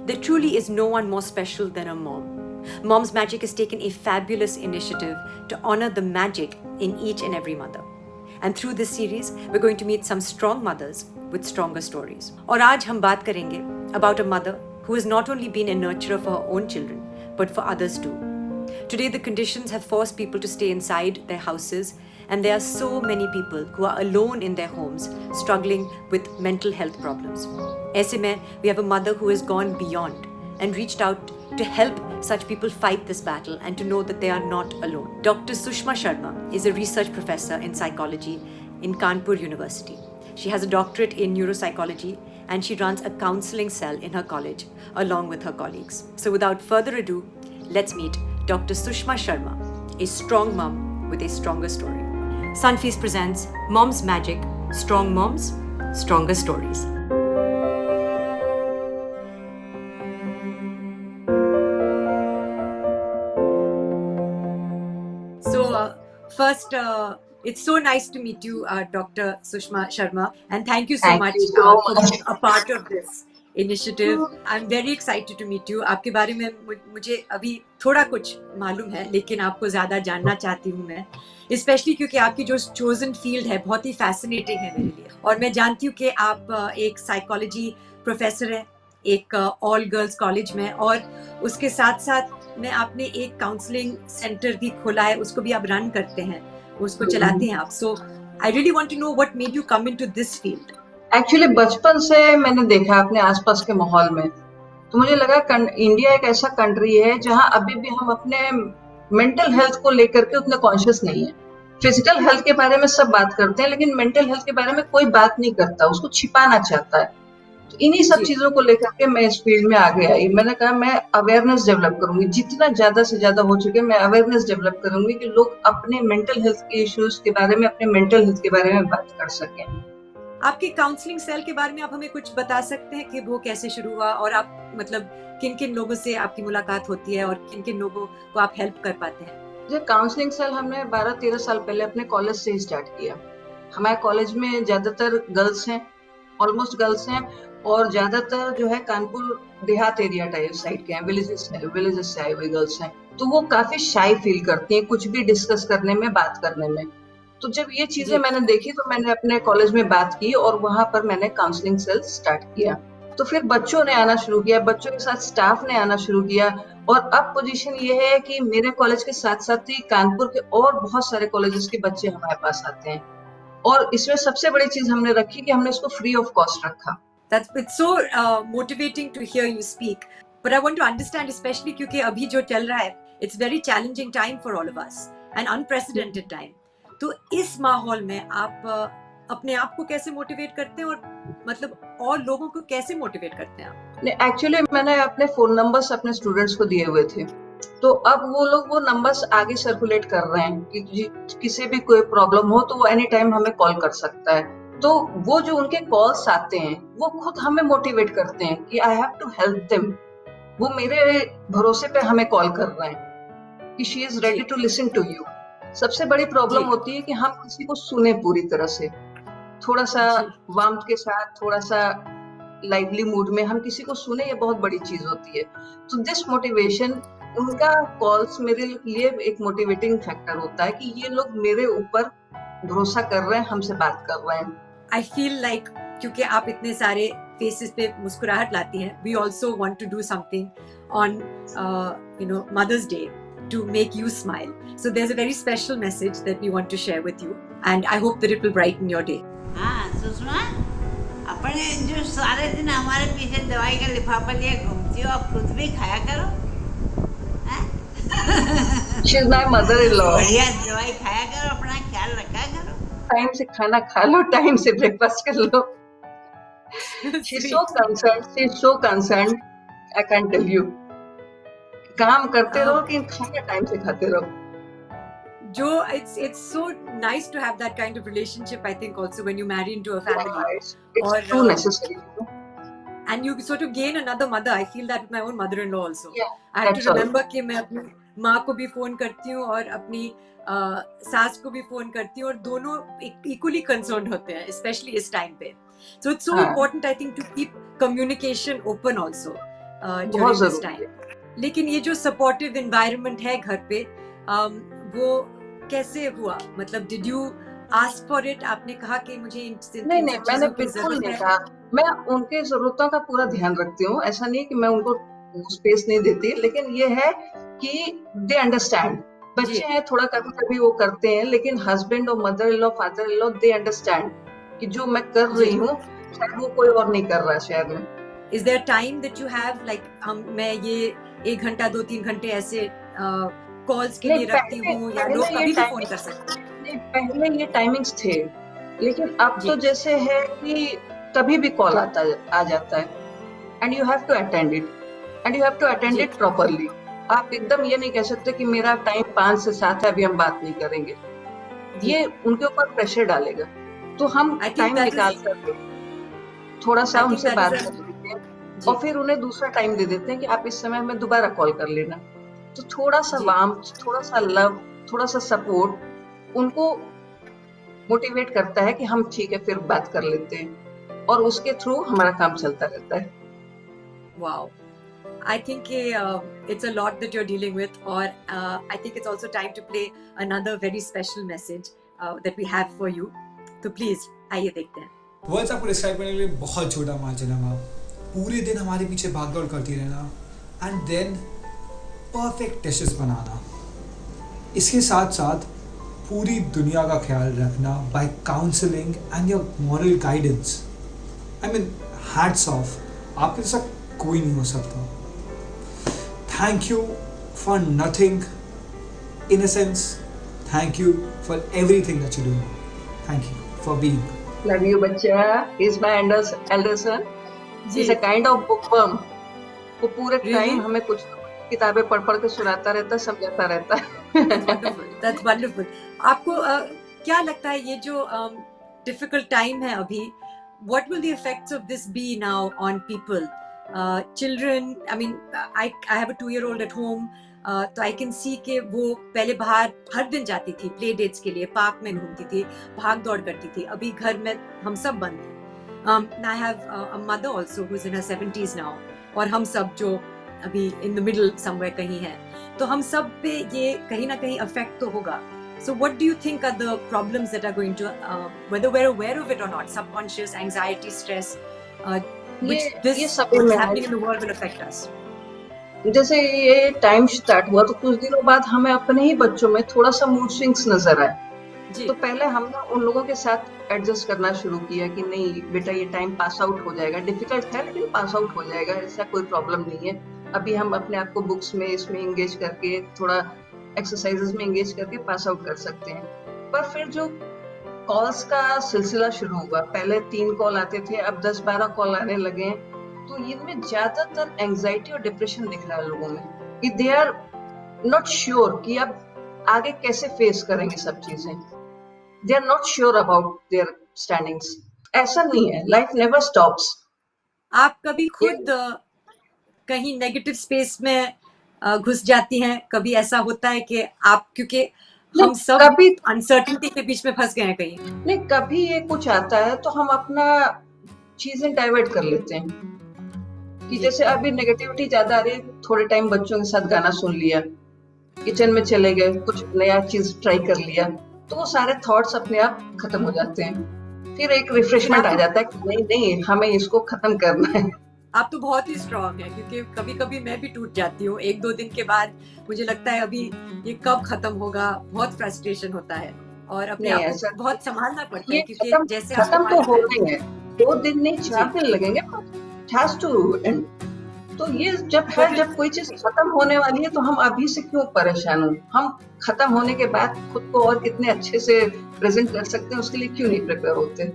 There truly is no one more special than a mom. Mom's Magic has taken a fabulous initiative to honor the magic in each and every mother. And through this series, we're going to meet some strong mothers with stronger stories. और आज हम बात करेंगे about a mother who has not only been a nurturer for her own children, but for others too. Today, the conditions have forced people to stay inside their houses, and there are so many people who are alone in their homes, struggling with mental health problems. ऐसे में, we have a mother who has gone beyond and reached out to help such people fight this battle and to know that they are not alone. Dr. Sushma Sharma is a research professor in psychology in Kanpur University. She has a doctorate in neuropsychology and she runs a counseling cell in her college along with her colleagues. So without further ado, let's meet Dr. Sushma Sharma, a strong mom with a stronger story. Sunfeast presents Mom's Magic, Strong Moms, Stronger Stories. First, it's so nice to meet you, Dr. Sushma Sharma, and thank you so much for being a part of this initiative. I'm very excited to meet you. आपके बारे में मुझे अभी थोड़ा कुछ मालूम है, लेकिन आपको ज़्यादा जानना चाहती हूँ मैं, especially क्योंकि आपकी जो chosen field है बहुत ही fascinating है मेरे लिए, और मैं जानती हूँ कि आप एक psychology professor हैं, एक all girls college में, और उसके साथ साथ में आपने एक काउंसलिंग सेंटर भी खोला है, उसको भी आप रन करते हैं, उसको चलाते हैं आप. So I really want to know what made you come into this field. Actually बचपन से मैंने देखा अपने आसपास के माहौल में, तो मुझे लगा इंडिया एक ऐसा कंट्री है जहां अभी भी हम अपने मेंटल हेल्थ को लेकर के उतने कॉन्शियस नहीं है. फिजिकल हेल्थ के बारे में सब बात करते हैं, लेकिन मेंटल हेल्थ के बारे में कोई बात नहीं करता, उसको छिपाना चाहता है. तो इन्हीं सब चीजों को लेकर के मैं इस फील्ड में आगे आई. मैंने कहा मैं अवेयरनेस डेवलप करूंगी, जितना ज्यादा से ज्यादा हो चुके मैं अवेयरनेस डेवलप करूंगी कि लोग अपने मेंटल हेल्थ के इश्यूज के बारे में, अपने मेंटल हेल्थ के बारे में बात कर सकें. आपके काउंसलिंग सेल के बारे में आप हमें कुछ बता सकते हैं कि वो कैसे शुरू हुआ, और आप मतलब किन किन लोगों से आपकी मुलाकात होती है और किन किन लोगों को आप हेल्प कर पाते हैं? जो काउंसलिंग सेल हमने 12-13 साल पहले अपने कॉलेज से ही स्टार्ट किया. हमारे कॉलेज में ज्यादातर गर्ल्स हैं, ऑलमोस्ट गर्ल्स हैं, और ज्यादातर जो है Kanpur Dehat area type side के हैं, विलेजेस से आए हुए गर्ल्स हैं. तो वो काफी शाई फील करती हैं कुछ भी डिस्कस करने में, बात करने में. तो जब ये चीजें मैंने देखी तो मैंने अपने कॉलेज में बात की और वहां पर मैंने काउंसलिंग सेल स्टार्ट किया. तो फिर बच्चों ने आना शुरू किया, बच्चों के साथ स्टाफ ने आना शुरू किया, और अब पोजीशन ये है कि मेरे कॉलेज के साथ साथ ही कानपुर के और बहुत सारे कॉलेजेस के बच्चे हमारे पास आते हैं. और इसमें सबसे बड़ी चीज हमने रखी कि हमने इसको फ्री ऑफ कॉस्ट रखा. It's so motivating to hear you speak. But I want to understand, especially क्योंकि अभी जो चल रहा है, it's very challenging time for all of us, an unprecedented time. तो इस माहौल में आप अपने आप को कैसे मोटिवेट करते हैं, और मतलब और लोगों को कैसे मोटिवेट करते हैं आप? एक्चुअली मैंने अपने फोन नंबर्स अपने स्टूडेंट्स को दिए हुए थे, तो अब वो लोग वो नंबर्स आगे सर्कुलेट कर रहे हैं कि किसी भी कोई प्रॉब्लम हो तो वो एनी टाइम हमें कॉल कर सकता है. तो वो जो उनके कॉल्स आते हैं वो खुद हमें मोटिवेट करते हैं कि I have to help them. वो मेरे भरोसे पे हमें कॉल कर रहे हैं कि she is ready to listen to you. सबसे बड़ी प्रॉब्लम होती है कि हम किसी को सुने पूरी तरह से, थोड़ा सा वार्मथ के साथ, थोड़ा सा लाइवली मूड में हम किसी को सुने, ये बहुत बड़ी चीज होती है. तो दिस मोटिवेशन, उनका कॉल्स मेरे लिए एक मोटिवेटिंग फैक्टर होता है कि ये लोग मेरे ऊपर भरोसा कर रहे हैं, हमसे बात कर रहे हैं. I feel like क्योंकि आप इतने सारे फेसेस पे मुस्कुराहट लाती हैं, we also want to do something on Mother's Day to make you smile. So there's a very special message that we want to share with you, and I hope that it will brighten your day. हाँ सुषमा, अपने जो सारे दिन हमारे पीछे दवाई का लिफाफा लिए घूमती हो, आप खुद भी खाया करो. She is my mother-in-law. बढ़िया दवाई खाया करो, अपना ख्याल रखा करो. टाइम से खाना खा लो, टाइम से ब्रेकफास्ट कर लो. She is so concerned. I can't tell you. काम करते रहो कि खाना टाइम से खाते रहो. जो it's so nice to have that kind of relationship, I think, also when you marry into a family. It's too necessary. And you sort of gain another mother. I feel that with my own mother-in-law also. Yeah, I have to remember कि मैं अपनी माँ को भी phone करती हूँ और अपनी सास को भी फोन करती हूँ, और दोनों equally concerned होते हैं, especially इस time पे. So it's so important, I think, to keep communication open also. बहुत during this जरूरी है। time. लेकिन ये जो supportive environment है घर पे, वो कैसे हुआ? मतलब did you ask for it? आपने कहा कि मुझे इन नहीं इन नहीं, सब मैंने चीजों की बिल्कुल जरूरत नहीं है? कहा। मैं उनके जरूरतों का पूरा ध्यान रखती हूँ, ऐसा नहीं है कि मैं उनको स्पेस नहीं देती, लेकिन ये है कि दे अंडरस्टैंड। जी बच्चे हैं, थोड़ा कभी कभी वो करते हैं, लेकिन हस्बैंड और mother in law, father in law, they understand कि जो मैं कर जी। रही हूँ शायद वो कोई और नहीं कर रहा है शहर में। Is there time that you have like मैं ये 1 घंटा 2-3 घंटे ऐसे कॉल्स के नहीं, लिए रखती हूँ, या लोग पहले ये कभी भी फोन कर टाइमिंग्स सकते हैं? नहीं, पहले ये टाइमिंग्स थे, लेकिन अब जी तो जैसे है कि कभी भी कॉल आ जाता है, and you have to attend it, and you have to attend जी इट प्रॉपरली। आप एकदम ये नहीं कह सकते कि मेरा टाइम 5 से 7 है, अभी हम बात नहीं करेंगे। जी। ये उनके ऊपर प्रेशर डालेगा। तो हम I think टाइम that निकाल is कर थोड़ा सा I think उनसे that is बात a कर लेते हैं, जी और फिर उन्हें दूसरा टाइम दे देते हैं कि आप इस समय हमें दोबारा कॉल कर लेना। तो थोड़ा सा जी वार्मथ, थोड़ा सा लव, थोड़ा सा सपोर्ट उनको मोटिवेट करता है कि हम ठीक है फिर बात कर लेते हैं, और उसके थ्रू हमारा काम चलता रहता है। wow. I think it's a lot that you're dealing with, or I think it's also time to play another very special message that we have for you. तो please आइए देखते हैं। वर्ड्स आपको डिस्क्राइब करने के लिए बहुत छोटा मार्जिन है मैम। पूरे दिन हमारे पीछे भागदौड़ करती रहना, एंड देन परफेक्ट डिशेस बनाना, इसके साथ साथ पूरी दुनिया का ख्याल रखना by counselling and your moral guidance. I mean hats off, आपके जैसा कोई नहीं हो सकता। Thank you for nothing, in a sense thank you for everything that you do. Thank you for being. Love you बच्चा। इज माय एल्डर सन, जी is a kind of bookworm. वो पूरे really टाइम हमें कुछ किताबें पढ़ पढ़ के सुनाता रहता है, समझाता रहता that's है। wonderful, that's wonderful. आपको क्या लगता है ये जो difficult time है अभी, what will the effects of this be now on people? Children, I mean, I have a 2-year-old at home, तो I can see कि वो पहले बाहर हर दिन जाती थी प्ले डेट्स के लिए, पार्क में घूमती थी, भाग दौड़ करती थी। अभी घर में हम सब बंद हैं। I have a mother also who's in her 70s now, और हम सब जो अभी in the middle somewhere कहीं हैं, तो हम सब पे ये कहीं ना कहीं affect तो होगा। So what do you think are the problems that are going to, whether we're aware of it or not, subconscious anxiety, stress, which ये this सभी what's में happening है। in the world will affect us? जैसे ये time start हुआ तो कुछ दिनों बाद हमें अपने ही बच्चों में थोड़ा सा मूड स्विंग्स नजर आए। जी तो पहले हमने उन लोगों के साथ एडजस्ट करना शुरू किया कि नहीं बेटा, ये टाइम पास आउट हो जाएगा, डिफिकल्ट है लेकिन पास आउट हो जाएगा, ऐसा कोई प्रॉब्लम नहीं है। अभी हम अपने आप को बुक्स में इसमें एंगेज करके, थोड़ा एक्सरसाइजेस में एंगेज करके पास आउट कर सकते हैं। पर फिर जो कॉल्स का सिलसिला शुरू हुआ, पहले 3 कॉल आते थे, अब 10-12 कॉल आने लगे हैं, तो इनमें ज्यादातर एंजाइटी और डिप्रेशन दिख रहा है लोगों में कि दे आर नॉट श्योर कि अब आगे कैसे फेस करेंगे सब चीजें। They are not sure about their standings. ऐसा नहीं है, लाइफ नेवर स्टॉप्स। आप कभी खुद कहीं नेगेटिव स्पेस में घुस जाती हैं? कभी ऐसा होता है कि आप, क्योंकि हम सब कभी अनसर्टेनिटी के बीच में फंस गए हैं कहीं? नहीं, कभी ये कुछ आता है तो हम अपना चीजें डाइवर्ट कर लेते हैं कि जैसे अभी नेगेटिविटी ज्यादा आ रही है, थोड़े टाइम बच्चों के साथ गाना सुन लिया, किचन में चले गए, कुछ नया चीज ट्राई कर लिया, तो वो सारे थॉट्स अपने आप खत्म हो जाते हैं। फिर एक रिफ्रेशमेंट आ जाता है कि नहीं नहीं, हमें इसको खत्म करना है। आप तो बहुत ही स्ट्रांग है, क्योंकि कभी कभी मैं भी टूट जाती हूँ 1-2 दिन के बाद। मुझे लगता है अभी ये कब खत्म होगा, बहुत फ्रस्ट्रेशन होता है, और अपने नहीं, आप ऐसा को बहुत संभालना पड़ता है, ये क्योंकि खत्म जैसे खत्म तो हो रही है, 2 दिन नहीं 4 जी। दिन लगेंगे, it has to end। तो ये जब तो है, फिर जब कोई चीज खत्म होने वाली है तो हम अभी से क्यों परेशान हो? हम खत्म होने के बाद खुद को और कितने अच्छे से प्रेजेंट कर सकते हैं, उसके लिए क्यों नहीं प्रिपेयर होते?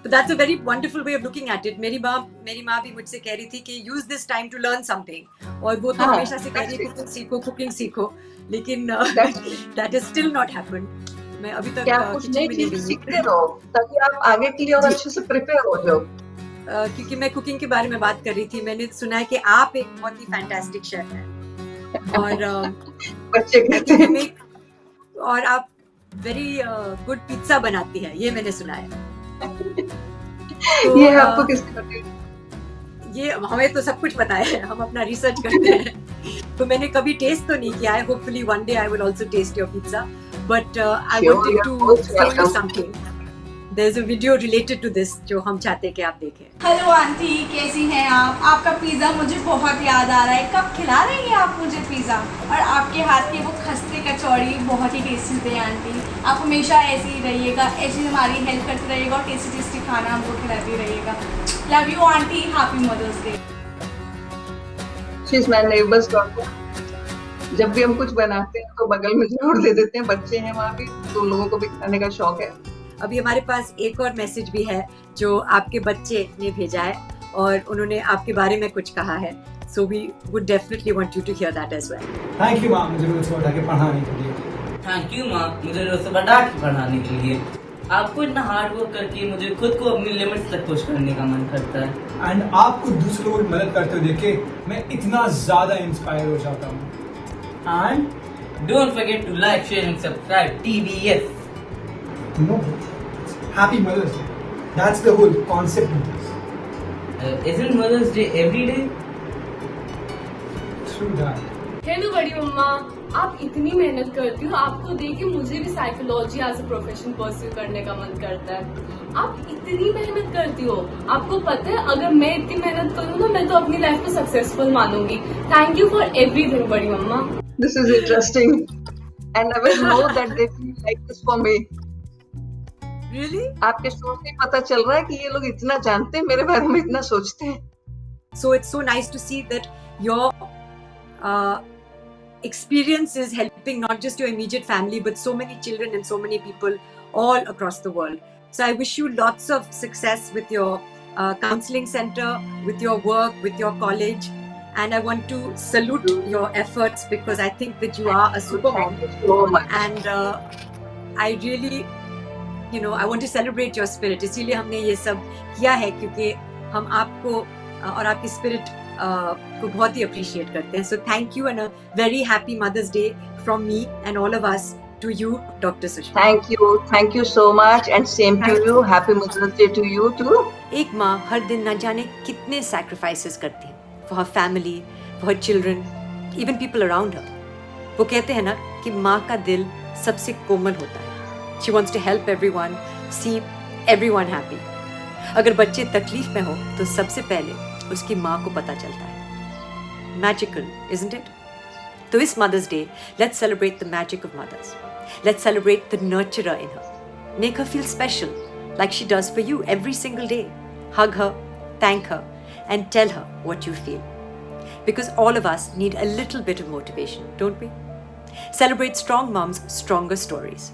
तो that's a very wonderful way of looking at it. मेरी माँ भी मुझसे कह रही थी कि use this time to learn something, और वो तो हाँ, हमेशा से कह रही है कुकिंग सीखो, लेकिन that is still not happened. मैं अभी तक क्या कुछ किचन नई में नहीं चीज गई सीखते रहो ताकि आप आगे के लिए और जी। अच्छे से प्रिपेयर हो जाओ। क्योंकि मैं कुकिंग के बारे में बात कर रही थी, मैंने सुना है कि आप एक बहुत ही फैंटास्टिक शेफ हैं, और बच्चे I कहते think you हैं make, और आप वेरी गुड पिज्जा बनाती हैं, ये मैंने सुना है। तो ये आपको किसने बताया? ये हमें तो सब कुछ पता है, हम अपना रिसर्च करते हैं। तो मैंने कभी टेस्ट तो नहीं किया है, hopefully one day I will also taste your pizza, but I Sure, wanted you're to most show you welcome. Something. There is a video related to this जो हम चाहते हैं कि आप देखें। हेलो आंटी, कैसी हैं आप? आपका पिज़्ज़ा मुझे बहुत याद आ रहा है। कब खिला रही हैं आप मुझे पिज़्ज़ा? और आपके हाथ की वो खस्ते कचौड़ी बहुत ही टेस्टी थे आंटी। आप हमेशा ऐसे ही रहिएगा, ऐसे ही हमारी हेल्प करते रहिएगा और टेस्टी टेस्टी खाना हमको खिलाती रहिएगा। Love you aunty, happy mother's day. She is my neighbour's daughter. जब भी हम कुछ बनाते हैं तो बगल में जरूर दे देते हैं, बच्चे हैं वहाँ भी, तो उन लोगों को भी खाने का शौक है। अभी हमारे पास एक और मैसेज भी है जो आपके बच्चे ने भेजा है और उन्होंने आपके बारे में कुछ कहा है, so we would definitely want you to hear that as well. Thank you माँ मुझे रोज सुबह उठा के पढ़ाने के लिए। थैंक यू माँ मुझे रोज सुबह डांट के पढ़ाने के लिए। आपको इतना हार्ड वर्क करके मुझे खुद को अपनी लिमिट्स तक पुश करने का मन करता है। एंड आपको दूसरों को मदद करते हुए देख के मैं इतना ज्यादा इंस्पायर हो जाता हूँ। And don't forget to like share and subscribe TVS। No, happy Mother's Day. That's the whole concept of this. Isn't Mother's Day every day? True that. Hello बड़ी मम्मा, आप इतनी मेहनत करती हो, आपको देख के मुझे भी psychology as a profession pursue करने का मन करता है। आप इतनी मेहनत करती हो, आपको पता है अगर मैं इतनी मेहनत करूँ ना, मैं तो अपनी लाइफ को सक्सेसफुल मानूंगी। थैंक यू फॉर एवरीथिंग बड़ी mamma. This is interesting, and I will know that they feel like this for me. Really? आपके शो से पता चल रहा है कि ये लोग इतना जानते हैं मेरे बारे में, इतना सोचते हैं। So it's so nice to see that your experience is helping not just your immediate family, but so many children and so many people all across the world. So I wish you lots of success with your counseling center, with your work, with your college. And I want to salute your efforts because I think that you are a super mom. Thank you so much. And I really, I want to celebrate your spirit. इसीलिए हमने ये सब किया है क्योंकि हम आपको और आपकी spirit को बहुत ही appreciate करते हैं. So thank you and a very happy Mother's Day from me and all of us to you, Dr. Sushma. Thank you so much, and same to Thank you. Happy Mother's Day to you too. एक माँ हर दिन न जाने कितने sacrifices करती है for her family, for her children, even people around her. वो कहते हैं ना कि माँ का दिल सबसे कोमल होता है. She wants to help everyone, see everyone happy. अगर बच्चे तकलीफ में हो तो सबसे पहले उसकी माँ को पता चलता है. Magical, isn't it? तो इस Mother's Day, let's celebrate the magic of mothers. Let's celebrate the nurturer in her. Make her feel special, like she does for you every single day. Hug her, thank her, and tell her what you feel. Because all of us need a little bit of motivation, don't we? Celebrate strong moms' stronger stories.